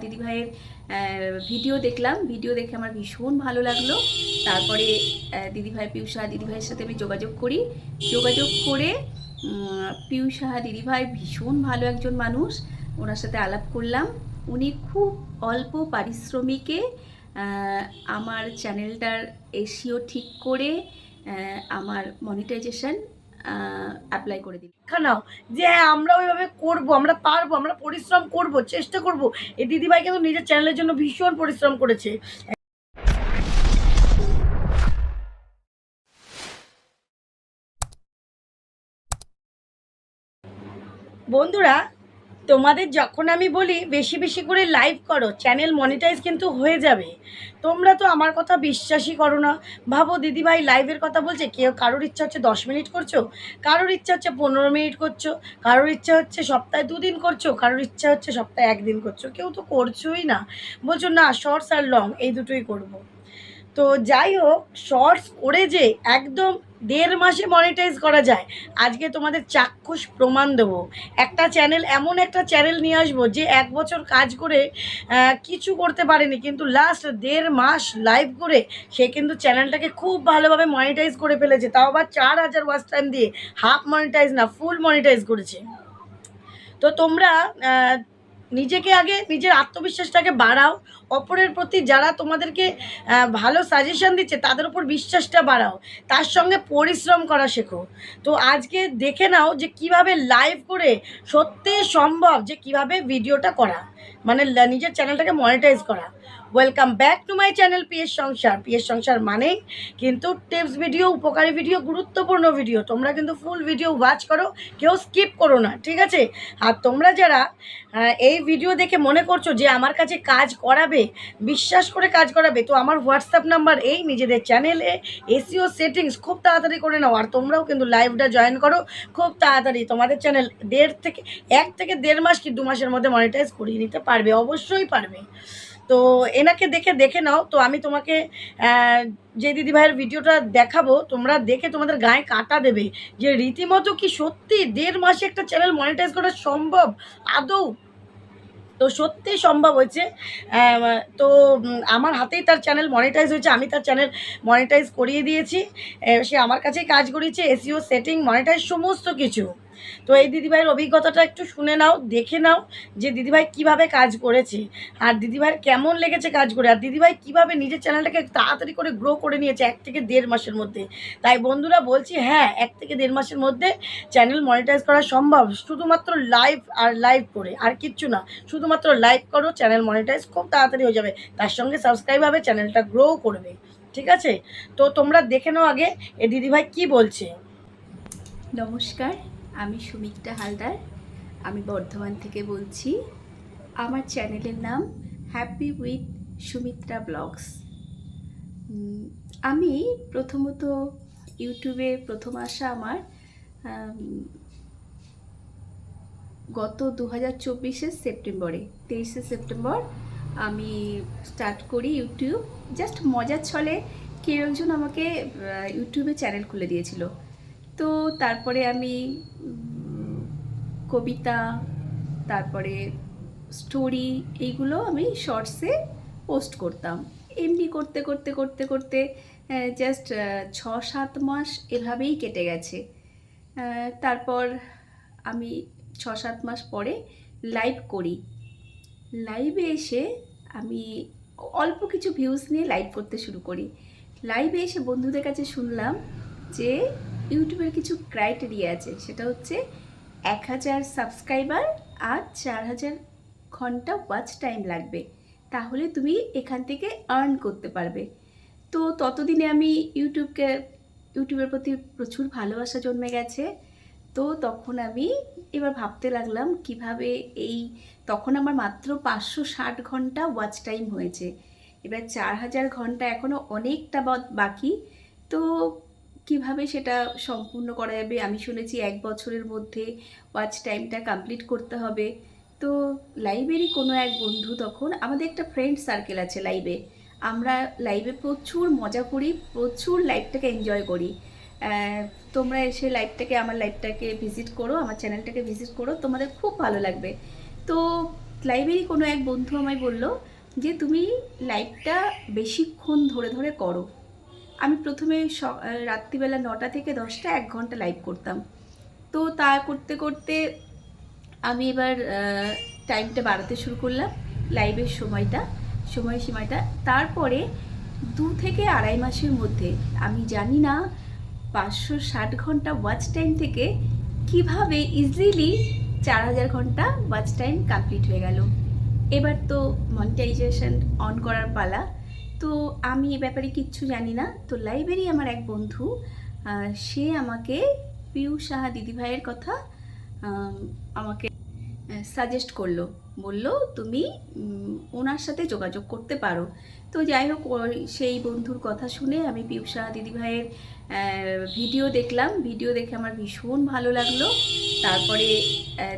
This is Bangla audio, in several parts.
দিদিভাইয়ের ভিডিও দেখলাম, ভিডিও দেখে আমার ভীষণ ভালো লাগলো। তারপরে দিদিভাই পিউ সাহা দিদিভাইয়ের সাথে আমি যোগাযোগ করি, যোগাযোগ করে পিউ সাহা দিদিভাই ভীষণ ভালো একজন মানুষ, ওনার সাথে আলাপ করলাম। উনি খুব অল্প পারিশ্রমিকে আমার চ্যানেলটার এসইও ঠিক করে আমার মনিটাইজেশন অ্যাপ্লাই করে দিল। নাও যে হ্যাঁ আমরা ওইভাবে করবো, আমরা পারবো, আমরা পরিশ্রম করব, চেষ্টা করব। এই দিদিভাই কিন্তু নিজের চ্যানেলের জন্য ভীষণ পরিশ্রম করেছে। বন্ধুরা, তোমাদের যখন আমি বলি বেশি বেশি করে লাইভ করো, চ্যানেল মনিটাইজ কিন্তু হয়ে যাবে, তোমরা তো আমার কথা বিশ্বাসই করো না। ভাবো দিদিভাই লাইভের কথা বলছে, কেউ কারোর ইচ্ছা হচ্ছে 10 মিনিট করছো, কারোর ইচ্ছা হচ্ছে 15 মিনিট করছো, কারোর ইচ্ছা হচ্ছে সপ্তাহে 2 দিন করছো, কারোর ইচ্ছা হচ্ছে সপ্তাহে 1 দিন করছো, কেউ তো করছোই না। বলছো না শর্টস আর লং এই দুটোই করবো। তো যাই হোক, শর্টস করে যে একদম 1.5 মাসে মনিটাইজ করা যায়, আজকে তোমাদের চাক্ষুষ প্রমাণ দেবো। একটা চ্যানেল, এমন একটা চ্যানেল নিয়ে আসবো যে 1 বছর কাজ করে কিছু করতে পারেনি, কিন্তু লাস্ট 1.5 মাস লাইভ করে সে কিন্তু চ্যানেলটাকে খুব ভালোভাবে মনিটাইজ করে ফেলেছে, তাও আবার 4,000 ওয়াচ টাইম দিয়ে। হাফ মনিটাইজ না, ফুল মনিটাইজ করেছে। তো তোমরা নিজেকে আগে, নিজের আত্মবিশ্বাসটাকে বাড়াও, অপরের প্রতি যারা তোমাদেরকে ভালো সাজেশন দিচ্ছে তাদের উপর বিশ্বাসটা বাড়াও, তার সঙ্গে পরিশ্রম করা শেখো। তো আজকে দেখে নাও যে কিভাবে লাইভ করে সত্যি সম্ভব, যে কিভাবে ভিডিওটা করা, মানে নিজের চ্যানেলটাকে মনিটাইজ করা। Welcome back to my channel PS সংসার। পিএস সংসার মানেই কিন্তু টিপস ভিডিও, উপকারী ভিডিও, গুরুত্বপূর্ণ ভিডিও। তোমরা কিন্তু ফুল ভিডিও ওয়াচ করো, কেউ স্কিপ করো না, ঠিক আছে? আর তোমরা যারা এই ভিডিও দেখে মনে করছো যে আমার কাছে কাজ করাবে, বিশ্বাস করে কাজ করাবে, তো আমার হোয়াটসঅ্যাপ নাম্বার এই, নিজেদের চ্যানেলে এসইও সেটিংস খুব তাড়াতাড়ি করে নাও। আর তোমরাও কিন্তু লাইভটা জয়েন করো খুব তাড়াতাড়ি, তোমাদের চ্যানেল 1 থেকে 1.5 মাস কি 2 মাসের মধ্যে মনিটাইজ করিয়ে নিতে পারবে, অবশ্যই পারবে। তো এনাকে দেখে নাও। তো আমি তোমাকে যে দিদিভাইয়ের ভিডিওটা দেখাবো, তোমরা দেখে তোমাদের গায়ে কাঁটা দেবে যে রীতিমতো কি সত্যি 1.5 মাসে একটা চ্যানেল মনিটাইজ করা সম্ভব আদৌ। তো সত্যিই সম্ভব হয়েছে। তো আমার হাতেই তার চ্যানেল মনিটাইজ হয়েছে, আমি তার চ্যানেল মনিটাইজ করিয়ে দিয়েছি। সে আমার কাছেই কাজ করিয়েছে, এসইও সেটিং, মনিটাইজ, সমস্ত কিছু। তো এই দিদিভাইয়ের অভিজ্ঞতাটা একটু শুনে নাও, দেখে নাও যে দিদিভাই কিভাবে কাজ করেছে, আর দিদিভাইয়ের কেমন লেগেছে কাজ করে, আর দিদিভাই কিভাবে নিজের চ্যানেলটাকে তাড়াতাড়ি করে গ্রো করে নিয়েছে 1 থেকে 1.5 মাসের মধ্যে। তাই বন্ধুরা বলছি, হ্যাঁ 1 থেকে 1.5 মাসের মধ্যে চ্যানেল মনিটাইজ করা সম্ভব, শুধুমাত্র লাইভ আর লাইভ করে, আর কিচ্ছু না। শুধুমাত্র লাইভ করো, চ্যানেল মনিটাইজ খুব তাড়াতাড়ি হয়ে যাবে, তার সঙ্গে সাবস্ক্রাইব হবে, চ্যানেলটা গ্রো করবে, ঠিক আছে? তো তোমরা দেখে নাও আগে এ দিদিভাই কি বলছে। নমস্কার, আমি সুমিত্রা হালদার, আমি বর্ধমান থেকে বলছি। আমার চ্যানেলের নাম হ্যাপি উইথ সুমিত্রা ব্লগস। আমি প্রথমত ইউটিউবে প্রথম আসা আমার গত 2024-এর সেপ্টেম্বরে, 23শে সেপ্টেম্বর আমি স্টার্ট করি ইউটিউব। জাস্ট মজার ছলে কেউ একজন আমাকে ইউটিউবে চ্যানেল খুলে দিয়েছিল। তো তারপরে আমি কবিতা, তারপরে স্টোরি, এইগুলো আমি শর্টসে পোস্ট করতাম। এমনি করতে করতে করতে করতে জাস্ট 6-7 মাস এভাবেই কেটে গেছে। তারপর আমি 6-7 মাস পরে লাইভ করি। লাইভে এসে আমি অল্প কিছু ভিউজ নিয়ে লাইভ করতে শুরু করি। লাইভে এসে বন্ধুদের কাছে শুনলাম যে ইউটিউবের কিছু ক্রাইটেরিয়া আছে, সেটা হচ্ছে 1000 সাবস্ক্রাইবার আর 4000 ঘন্টা ওয়াচ টাইম লাগবে, তাহলে তুমি এখান থেকে আর্ন করতে পারবে। তো ততদিনে আমি ইউটিউবের প্রতি প্রচুর ভালোবাসা জন্মে গেছে। তো তখন আমি এবার ভাবতে লাগলাম কিভাবে তখন আমার মাত্র 560 ঘন্টা ওয়াচ টাইম হয়েছে, এবার 4000 ঘন্টা এখনও অনেকটা বাকি। তো কিভাবে সেটা সম্পূর্ণ করা যাবে? আমি শুনেছি 1 বছরের মধ্যে ওয়াচ টাইমটা কমপ্লিট করতে হবে। তো লাইভেরই কোনো এক বন্ধু, তখন আমাদের একটা ফ্রেন্ড সার্কেল আছে লাইভে, আমরা লাইভে প্রচুর মজা করি, প্রচুর লাইভটাকে এনজয় করি। তোমরা এসে আমার লাইভটাকে ভিজিট করো, আমার চ্যানেলটাকে ভিজিট করো, তোমাদের খুব ভালো লাগবে। তো লাইভেরই কোনো এক বন্ধু আমায় বলল যে তুমি লাইভটা বেশিক্ষণ ধরে ধরে করো। আমি প্রথমে রাত্রিবেলা 9টা থেকে 10টা 1 ঘন্টা লাইভ করতাম। তো তা করতে করতে আমি এবার টাইমটা বাড়াতে শুরু করলাম, লাইভের সময়সীমাটা। তারপরে 2 থেকে আড়াই মাসের মধ্যে আমি জানি না 560 ঘন্টা ওয়াচ টাইম থেকে কিভাবে ইজিলি 4000 ঘন্টা ওয়াচ টাইম কমপ্লিট হয়ে গেল। এবার তো মনিটাইজেশন অন করার পালা। তো আমি এ ব্যাপারে কিচ্ছু জানি না। তো লাইব্রেরি আমার এক বন্ধু, সে আমাকে পিয়ুষ সাহা দিদিভাইয়ের কথা আমাকে সাজেস্ট করলো, বলল তুমি ওনার সাথে যোগাযোগ করতে পারো। তো যাই হোক, সেই বন্ধুর কথা শুনে আমি পিয়ুষ সাহা দিদিভাইয়ের ভিডিও দেখলাম। ভিডিও দেখে আমার ভীষণ ভালো লাগলো। তারপরে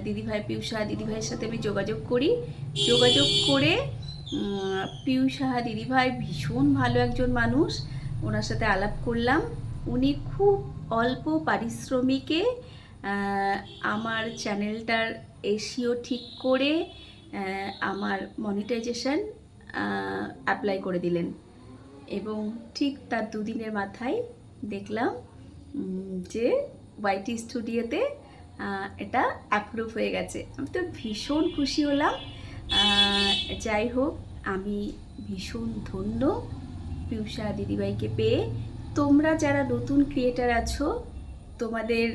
দিদিভাই পিয়ুষ সাহা দিদিভাইয়ের সাথে আমি যোগাযোগ করে পিয়ুষ সাহা দিদিভাই ভীষণ ভালো একজন মানুষ, ওনার সাথে আলাপ করলাম। উনি খুব অল্প পারিশ্রমিকে আমার চ্যানেলটার এসইও ঠিক করে আমার মনিটাইজেশন অ্যাপ্লাই করে দিলেন এবং ঠিক তার 2 দিনের মাথায় দেখলাম যে ওয়াইটি স্টুডিওতে এটা অ্যাপ্রুভ হয়ে গেছে। আমি তো ভীষণ খুশি হলাম। যাই হোক, আমি ভীষণ ধন্য পিয়ুষ সাহা দিদিভাইকে পেয়ে। তোমরা যারা নতুন ক্রিয়েটার আছো, তোমাদের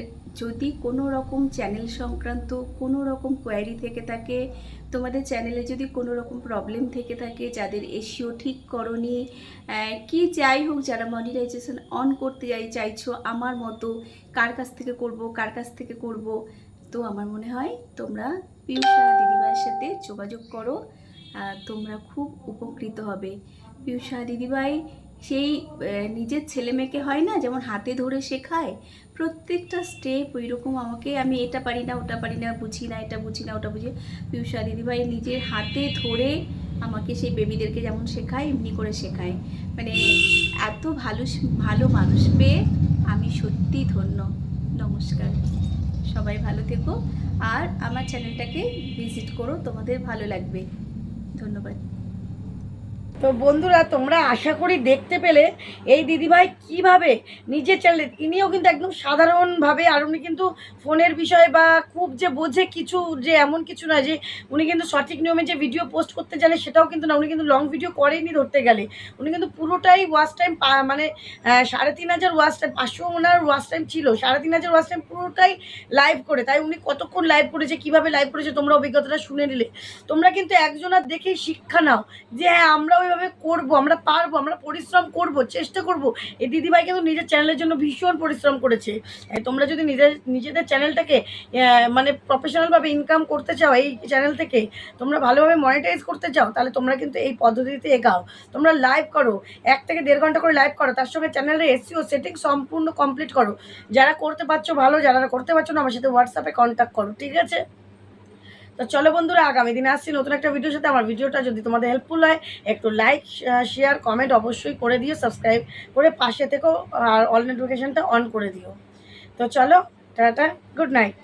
যদি কোনো রকম চ্যানেল সংক্রান্ত কোনো রকম কোয়ারি থেকে থাকে, তোমাদের চ্যানেলে যদি কোনো রকম প্রবলেম থেকে থাকে, যাদের এসইও ঠিক করনি, কি যাই হোক, যারা মনিটাইজেশন অন করতে চাইছো আমার মতো, কার কাছ থেকে করব, তো আমার মনে হয় তোমরা পিয়ুষ সাহা দিদিভাইয়ের সাথে যোগাযোগ করো, তোমরা খুব উপকৃত হবে। পিয়ুষ সাহা দিদিভাই সেই নিজের ছেলে মেয়েকে হয় না যেমন হাতে ধরে শেখায়, প্রত্যেকটা স্টেপ ওই রকম আমাকে, আমি এটা পারি না ওটা পারি না, বুঝি না এটা বুঝি না ওটা বুঝি, পিয়ুষ সাহা দিদিভাই নিজের হাতে ধরে আমাকে সেই বেবিদেরকে যেমন শেখায় এমনি করে শেখায়। মানে এত ভালো মানুষ পেয়ে আমি সত্যি ধন্য। নমস্কার, সবাই ভালো থেকো আর আমার চ্যানেলটাকে ভিজিট করো, তোমাদের ভালো লাগবে। ধন্যবাদ। তো বন্ধুরা, তোমরা আশা করি দেখতে পেলে এই দিদিভাই কিভাবে নিজের চ্যানেলে, ইনিও কিন্তু একদম সাধারণভাবে, আর উনি কিন্তু ফোনের বিষয় বা খুব যে বোঝে কিছু, যে এমন কিছু না যে উনি কিন্তু সঠিক নিয়মে যে ভিডিও পোস্ট করতে জানে সেটাও কিন্তু না। উনি কিন্তু লং ভিডিও করেনি ধরতে গেলে, উনি কিন্তু পুরোটাই ওয়াচ টাইম, মানে 3500 ওয়াচ টাইম, 500 ওনার ওয়াচ টাইম ছিল, 3500 ওয়াচ টাইম পুরোটাই লাইভ করে। তাই উনি কতক্ষণ লাইভ করেছে, কীভাবে লাইভ করেছে, তোমরা অভিজ্ঞতাটা শুনে নিলে। তোমরা কিন্তু একজনের দেখেই শিক্ষা নাও যে হ্যাঁ আমরাও এভাবে করবো, আমরা পারবো, আমরা পরিশ্রম করব, চেষ্টা করব। এই দিদিভাই কিন্তু নিজের চ্যানেলের জন্য ভীষণ পরিশ্রম করেছে। তোমরা যদি নিজেদের চ্যানেলটাকে মানে প্রফেশনালভাবে ইনকাম করতে চাও, এই চ্যানেল থেকে তোমরা ভালোভাবে মনিটাইজ করতে চাও, তাহলে তোমরা কিন্তু এই পদ্ধতিতে এগাও। তোমরা লাইভ করো, 1 থেকে 1.5 ঘন্টা করে লাইভ করো, তার সঙ্গে চ্যানেলের এসইও সেটিং সম্পূর্ণ কমপ্লিট করো। যারা করতে পারছো ভালো, যারা করতে পারছো না আমার সাথে হোয়াটসঅ্যাপে কন্ট্যাক্ট করো, ঠিক আছে? তো চলো বন্ধুরা, আগামী দিনে আসছি নতুন একটা ভিডিওর সাথে। আমার ভিডিওটা যদি তোমাদের হেল্পফুল হয়, একটু লাইক শেয়ার কমেন্ট অবশ্যই করে দিও, সাবস্ক্রাইব করে পাশে থেকো আর অল নোটিফিকেশনটা অন করে দিও। তো চলো, টাটা, গুড নাইট।